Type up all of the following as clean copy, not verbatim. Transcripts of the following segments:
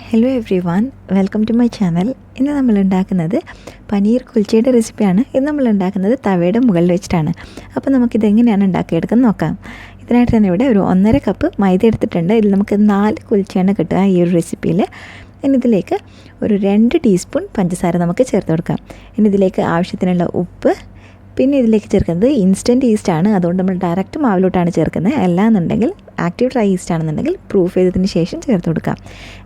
Hello everyone, welcome to my channel. ഇന്ന് നമ്മൾ ഉണ്ടാക്കുന്നത് പനീർ കുൽച്ചയുടെ റെസിപ്പിയാണ്. ഇത് നമ്മൾ ഉണ്ടാക്കുന്നത് തവയുടെ മുകളിൽ വെച്ചിട്ടാണ്. അപ്പോൾ നമുക്കിത് എങ്ങനെയാണ് ഉണ്ടാക്കിയെടുക്കുന്നത് നോക്കാം. ഇതിനായിട്ട് തന്നെ ഇവിടെ ഒരു 1.5 കപ്പ് മൈദ എടുത്തിട്ടുണ്ട്. ഇതിൽ നമുക്ക് 4 കുൽച്ചയാണ് കിട്ടുക ഈ ഒരു റെസിപ്പിയിൽ. ഇനി ഇതിലേക്ക് ഒരു 2 ടീസ്പൂൺ പഞ്ചസാര നമുക്ക് ചേർത്ത് കൊടുക്കാം. ഇനി ഇതിലേക്ക് ആവശ്യത്തിനുള്ള ഉപ്പ്, പിന്നെ ഇതിലേക്ക് ചേർക്കുന്നത് ഇൻസ്റ്റൻറ്റ് ഈസ്റ്റ് ആണ്. അതുകൊണ്ട് നമ്മൾ ഡയറക്റ്റ് മാവിലോട്ടാണ് ചേർക്കുന്നത്. അല്ലാന്നുണ്ടെങ്കിൽ ആക്റ്റീവ് ഡ്രൈ ഈസ്റ്റ് ആണെന്നുണ്ടെങ്കിൽ പ്രൂഫ് ചെയ്തതിന് ശേഷം ചേർത്ത് കൊടുക്കാം.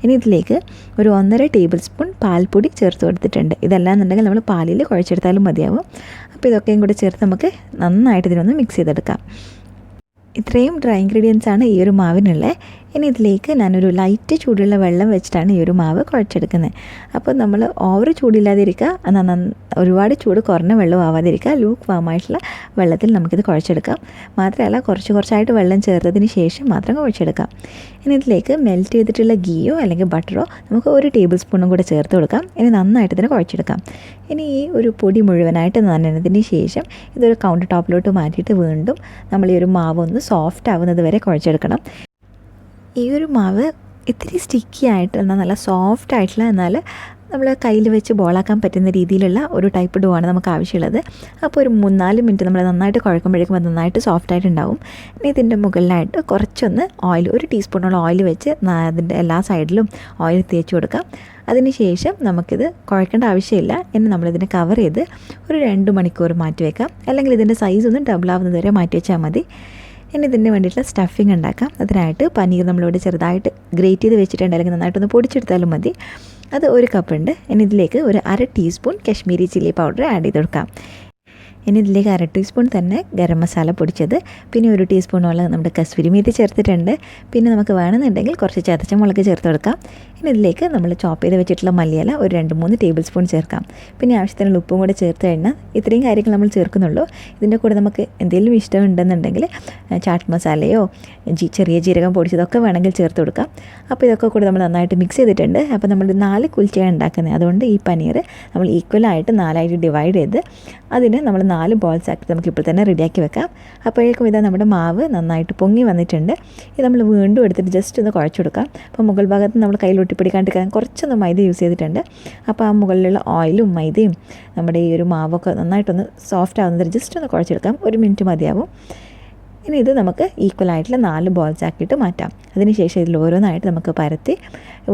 ഇനി ഇതിലേക്ക് ഒരു 1.5 ടേബിൾ സ്പൂൺ പാൽപ്പൊടി ചേർത്ത് കൊടുത്തിട്ടുണ്ട്. ഇതല്ലാന്നുണ്ടെങ്കിൽ നമ്മൾ പാലിൽ കുഴച്ചെടുത്താലും മതിയാവും. അപ്പോൾ ഇതൊക്കെയും കൂടി ചേർത്ത് നമുക്ക് നന്നായിട്ട് ഇതിനൊന്ന് മിക്സ് ചെയ്തെടുക്കാം. ഇത്രയും ഡ്രൈ ഇൻഗ്രീഡിയൻസ് ആണ് ഈ ഒരു മാവിനുള്ളത്. ഇനി ഇതിലേക്ക് ഞാനൊരു ലൈറ്റ് ചൂടുള്ള വെള്ളം വെച്ചിട്ടാണ് ഈ ഒരു മാവ് കുഴച്ചെടുക്കുന്നത്. അപ്പോൾ നമ്മൾ ഓവർ ചൂടില്ലാതിരിക്കുക, എന്നാൽ ഒരുപാട് ചൂട് കുറഞ്ഞ വെള്ളം ആവാതിരിക്കുക. ലൂക്ക് വാമായിട്ടുള്ള വെള്ളത്തിൽ നമുക്കിത് കുഴച്ചെടുക്കാം. മാത്രമല്ല കുറച്ചായിട്ട് വെള്ളം ചേർത്തതിന് ശേഷം മാത്രം കുഴച്ചെടുക്കാം. ഇനി ഇതിലേക്ക് മെൽറ്റ് ചെയ്തിട്ടുള്ള ഗീയോ അല്ലെങ്കിൽ ബട്ടറോ നമുക്ക് 1 ടേബിൾ സ്പൂണും കൂടെ ചേർത്ത് കൊടുക്കാം. ഇനി നന്നായിട്ട് ഇതിനെ കുഴച്ചെടുക്കാം. ഇനി ഈ ഒരു പൊടി മുഴുവനായിട്ട് നനഞ്ഞതിന് ശേഷം ഇതൊരു കൗണ്ടർ ടോപ്പിലോട്ട് മാറ്റിയിട്ട് വീണ്ടും നമ്മൾ ഈ ഒരു മാവ് ഒന്ന് സോഫ്റ്റ് ആവുന്നത് വരെ കുഴച്ചെടുക്കണം. ഈ ഒരു മാവ് ഇത്തിരി സ്റ്റിക്കി ആയിട്ട് എന്നാൽ നല്ല സോഫ്റ്റ് ആയിട്ടുള്ള, എന്നാൽ നമ്മൾ കയ്യിൽ വെച്ച് ബോളാക്കാൻ പറ്റുന്ന രീതിയിലുള്ള ഒരു ടൈപ്പ് ഡോ ആണ് നമുക്ക് ആവശ്യമുള്ളത്. അപ്പോൾ ഒരു 3-4 മിനിറ്റ് നമ്മൾ നന്നായിട്ട് കുഴക്കുമ്പോഴേക്കും അത് നന്നായിട്ട് സോഫ്റ്റായിട്ടുണ്ടാവും. ഇനി ഇതിൻ്റെ മുകളിലായിട്ട് കുറച്ചൊന്ന് ഓയിൽ, 1 ടീസ്പൂണോളം ഓയിൽ വെച്ച് അതിൻ്റെ എല്ലാ സൈഡിലും ഓയിൽ തേച്ച് കൊടുക്കാം. അതിന് ശേഷം നമുക്കിത് കുഴക്കേണ്ട ആവശ്യമില്ല. ഇനി നമ്മളിതിനെ കവർ ചെയ്ത് ഒരു 2 മണിക്കൂർ മാറ്റി വയ്ക്കാം. അല്ലെങ്കിൽ ഇതിൻ്റെ സൈസ് ഒന്ന് ഡബിൾ ആവുന്നത് വരെ മാറ്റി വെച്ചാൽ മതി. ഇനി ഇതിന് വേണ്ടിയിട്ടുള്ള സ്റ്റഫിങ് ഉണ്ടാക്കാം. അതിനായിട്ട് പനീർ നമ്മളിവിടെ ചെറുതായിട്ട് ഗ്രേറ്റ് ചെയ്ത് വെച്ചിട്ടുണ്ട്, അല്ലെങ്കിൽ നന്നായിട്ടൊന്ന് പൊടിച്ചെടുത്താലും മതി. അത് 1 കപ്പുണ്ട്. ഇനി ഇതിലേക്ക് ഒരു 1/2 teaspoon Kashmiri chilli powder add ചെയ്ത് കൊടുക്കാം. ഇനി ഇതിലേക്ക് 1/2 ടീസ്പൂൺ തന്നെ ഗരം മസാല പൊടിച്ചത്, പിന്നെ 1 ടീസ്പൂണോളം നമ്മുടെ കസൂരി മേത്തി ചേർത്തിട്ടുണ്ട്. പിന്നെ നമുക്ക് വേണമെന്നുണ്ടെങ്കിൽ കുറച്ച് ചതച്ച മുളക് ചേർത്ത് കൊടുക്കാം. ഇനി ഇതിലേക്ക് നമ്മൾ ചോപ്പ് ചെയ്ത് വെച്ചിട്ടുള്ള മല്ലിയില ഒരു 2-3 ടേബിൾ സ്പൂൺ ചേർക്കാം. പിന്നെ ആവശ്യത്തിനുള്ള ഉപ്പും കൂടെ ചേർത്ത് കഴിഞ്ഞാൽ ഇത്രയും കാര്യങ്ങൾ നമ്മൾ ചേർക്കുന്നുള്ളൂ. ഇതിൻ്റെ കൂടെ നമുക്ക് എന്തെങ്കിലും ഇഷ്ടമുണ്ടെന്നുണ്ടെങ്കിൽ ചാട്ട് മസാലയോ ചെറിയ ജീരകം പൊടിച്ചതൊക്കെ വേണമെങ്കിൽ ചേർത്ത് കൊടുക്കാം. അപ്പോൾ ഇതൊക്കെ കൂടെ നമ്മൾ നന്നായിട്ട് മിക്സ് ചെയ്തിട്ടുണ്ട്. അപ്പോൾ നമ്മൾ 4 കുൽച്ചയാണ് ഉണ്ടാക്കുന്നത്. അതുകൊണ്ട് ഈ പനീർ നമ്മൾ ഈക്വലായിട്ട് 4ആയിട്ട് ഡിവൈഡ് ചെയ്ത് അതിന് നമ്മൾ 4 ബോൾസ് ആക്കി നമുക്ക് ഇപ്പോൾ തന്നെ റെഡിയാക്കി വെക്കാം. അപ്പോഴേക്കും ഇതാ നമ്മുടെ മാവ് നന്നായിട്ട് പൊങ്ങി വന്നിട്ടുണ്ട്. ഇത് നമ്മൾ വീണ്ടും എടുത്തിട്ട് ജസ്റ്റ് ഒന്ന് കുഴച്ച് കൊടുക്കാം. അപ്പോൾ മുകൾ ഭാഗത്ത് നമ്മൾ കയ്യിൽ ഒട്ടിപ്പിടിക്കാണ്ടിരിക്കാൻ കുറച്ചൊന്ന് മൈദ യൂസ് ചെയ്തിട്ടുണ്ട്. അപ്പോൾ ആ മുകളിലുള്ള ഓയിലും മൈദയും നമ്മുടെ ഈ ഒരു മാവൊക്കെ നന്നായിട്ടൊന്ന് സോഫ്റ്റ് ആവുന്നത് ജസ്റ്റ് ഒന്ന് കുഴച്ചെടുക്കാം. 1 മിനിറ്റ് മതിയാവും. ഇനി ഇത് നമുക്ക് ഈക്വലായിട്ടുള്ള 4 ബോൾസ് ആക്കിയിട്ട് മാറ്റാം. അതിനുശേഷം ഇതിൽ ഓരോന്നായിട്ട് നമുക്ക് പരത്തി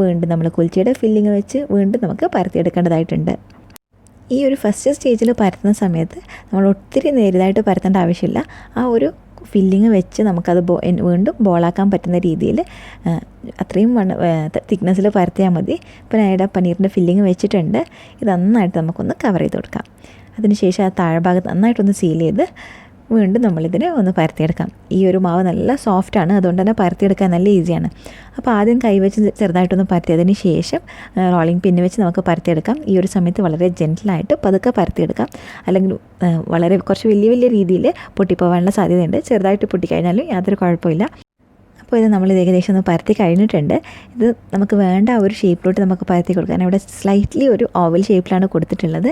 വീണ്ടും നമ്മൾ കുൽച്ചയുടെ ഫില്ലിങ് വെച്ച് വീണ്ടും നമുക്ക് പരത്തിയെടുക്കേണ്ടതായിട്ടുണ്ട്. ഈ ഒരു ഫസ്റ്റ് സ്റ്റേജിൽ പരത്തുന്ന സമയത്ത് നമ്മൾ ഒത്തിരി നേരിയതായിട്ട് പരത്തേണ്ട ആവശ്യമില്ല. ആ ഒരു ഫില്ലിങ് വെച്ച് നമുക്കത് വീണ്ടും ബോളാക്കാൻ പറ്റുന്ന രീതിയിൽ അത്രയും തിക്നെസ്സിൽ പരത്തിയാൽ മതി. ഇപ്പോൾ ഞാൻ ഇവിടെ പനീറിൻ്റെ ഫില്ലിങ് വെച്ചിട്ടുണ്ട്. ഇത് നന്നായിട്ട് നമുക്കൊന്ന് കവർ ചെയ്ത് കൊടുക്കാം. അതിനുശേഷം ആ താഴ്ഭാഗത്ത് നന്നായിട്ടൊന്ന് സീൽ ചെയ്ത് വീണ്ടും നമ്മളിതിനെ ഒന്ന് പരത്തിയെടുക്കാം. ഈ ഒരു മാവ് നല്ല സോഫ്റ്റാണ്, അതുകൊണ്ട് തന്നെ പരത്തിയെടുക്കാൻ നല്ല ഈസിയാണ്. അപ്പോൾ ആദ്യം കൈവച്ച് ചെറുതായിട്ടൊന്ന് പരത്തിയതിന് ശേഷം റോളിംഗ് പിന്ന് വെച്ച് നമുക്ക് പരത്തിയെടുക്കാം. ഈ ഒരു സമയത്ത് വളരെ ജെൻറ്റിലായിട്ട് പതുക്കെ പരത്തിയെടുക്കാം. അല്ലെങ്കിൽ വളരെ കുറച്ച് വലിയ രീതിയിൽ പൊട്ടിപ്പോകാനുള്ള സാധ്യതയുണ്ട്. ചെറുതായിട്ട് പൊട്ടിക്കഴിഞ്ഞാലും യാതൊരു കുഴപ്പമില്ല. അപ്പോൾ ഇത് നമ്മൾ ഏകദേശം ഒന്ന് പരത്തി കഴിഞ്ഞിട്ടുണ്ട്. ഇത് നമുക്ക് വേണ്ട ആ ഒരു ഷേപ്പിലോട്ട് നമുക്ക് പരത്തി കൊടുക്കാൻ ഇവിടെ സ്ലൈറ്റ്ലി ഒരു ഓവൽ ഷേപ്പിലാണ് കൊടുത്തിട്ടുള്ളത്.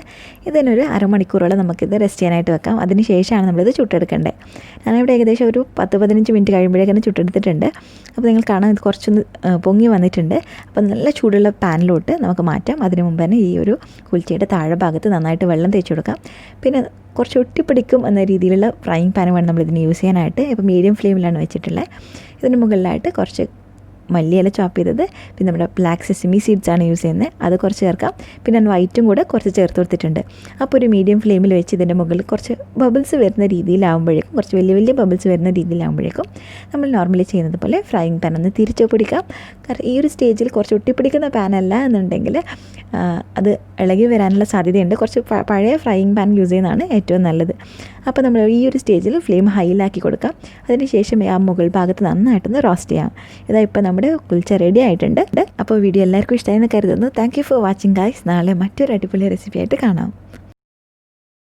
ഇതിനൊരു 1/2 മണിക്കൂറോളം നമുക്കിത് റെസ്റ്റ് ചെയ്യാനായിട്ട് വെക്കാം. അതിന് ശേഷമാണ് നമ്മളിത് ചുട്ടെടുക്കേണ്ടത്. ഞാനിവിടെ ഏകദേശം ഒരു 10-15 മിനിറ്റ് കഴിയുമ്പോഴേക്കാണ് ചുട്ടെടുത്തിട്ടുണ്ട്. അപ്പോൾ നിങ്ങൾ കാണാൻ ഇത് കുറച്ചൊന്ന് പൊങ്ങി വന്നിട്ടുണ്ട്. അപ്പോൾ നല്ല ചൂടുള്ള പാനിലോട്ട് നമുക്ക് മാറ്റാം. അതിന് മുമ്പ് തന്നെ ഈ ഒരു കുൽച്ചയുടെ താഴെ ഭാഗത്ത് നന്നായിട്ട് വെള്ളം തേച്ച് കൊടുക്കാം. പിന്നെ കുറച്ച് ഒട്ടിപ്പിടിക്കും എന്ന രീതിയിലുള്ള ഫ്രൈയിങ് പാൻ വേണം നമ്മളിതിന് യൂസ് ചെയ്യാനായിട്ട്. ഇപ്പോൾ മീഡിയം ഫ്ലെയിമിലാണ് വെച്ചിട്ടുള്ളത്. ഇതിന് മുകളിലായിട്ട് കുറച്ച് മല്ലിയില ചോപ്പ് ചെയ്തത്, പിന്നെ നമ്മുടെ ബ്ലാക്ക് സെസമി സീഡ്സ് ആണ് യൂസ് ചെയ്യുന്നത്, അത് കുറച്ച് ചേർക്കാം. പിന്നെ വൈറ്റും കൂടെ കുറച്ച് ചേർത്ത് കൊടുത്തിട്ടുണ്ട്. അപ്പോൾ ഒരു മീഡിയം ഫ്ലെയിമിൽ വെച്ച് ഇതിൻ്റെ മുകളിൽ കുറച്ച് ബബിൾസ് വരുന്ന രീതിയിലാവുമ്പോഴേക്കും, കുറച്ച് വലിയ ബബിൾസ് വരുന്ന രീതിയിലാവുമ്പോഴേക്കും നമ്മൾ നോർമലി ചെയ്യുന്നത് പോലെ ഫ്രൈയിങ് പാൻ ഒന്ന് തിരിച്ച് പിടിക്കാം. കാരണം ഈ ഒരു സ്റ്റേജിൽ കുറച്ച് ഒട്ടിപ്പിടിക്കുന്ന പാനല്ല എന്നുണ്ടെങ്കിൽ അത് ഇളകി വരാനുള്ള സാധ്യതയുണ്ട്. കുറച്ച് പഴയ ഫ്രൈയിങ് പാൻ യൂസ് ചെയ്യുന്നതാണ് ഏറ്റവും നല്ലത്. അപ്പോൾ നമ്മൾ ഈ ഒരു സ്റ്റേജിൽ ഫ്ലെയിം ഹൈയിലാക്കി കൊടുക്കാം. അതിനുശേഷം ആ മുകൾ ഭാഗത്ത് നന്നായിട്ടൊന്ന് റോസ്റ്റ് ചെയ്യാം. ഇതാ ഇപ്പോൾ നമ്മുടെ കുൽച്ച റെഡി ആയിട്ടുണ്ട്. അപ്പോൾ വീഡിയോ എല്ലാവർക്കും ഇഷ്ടമായെന്ന് കരുതുന്നു. Thank you for watching guys. നാളെ മറ്റൊരു അടിപൊളി റെസിപ്പി ആയിട്ട് കാണാം.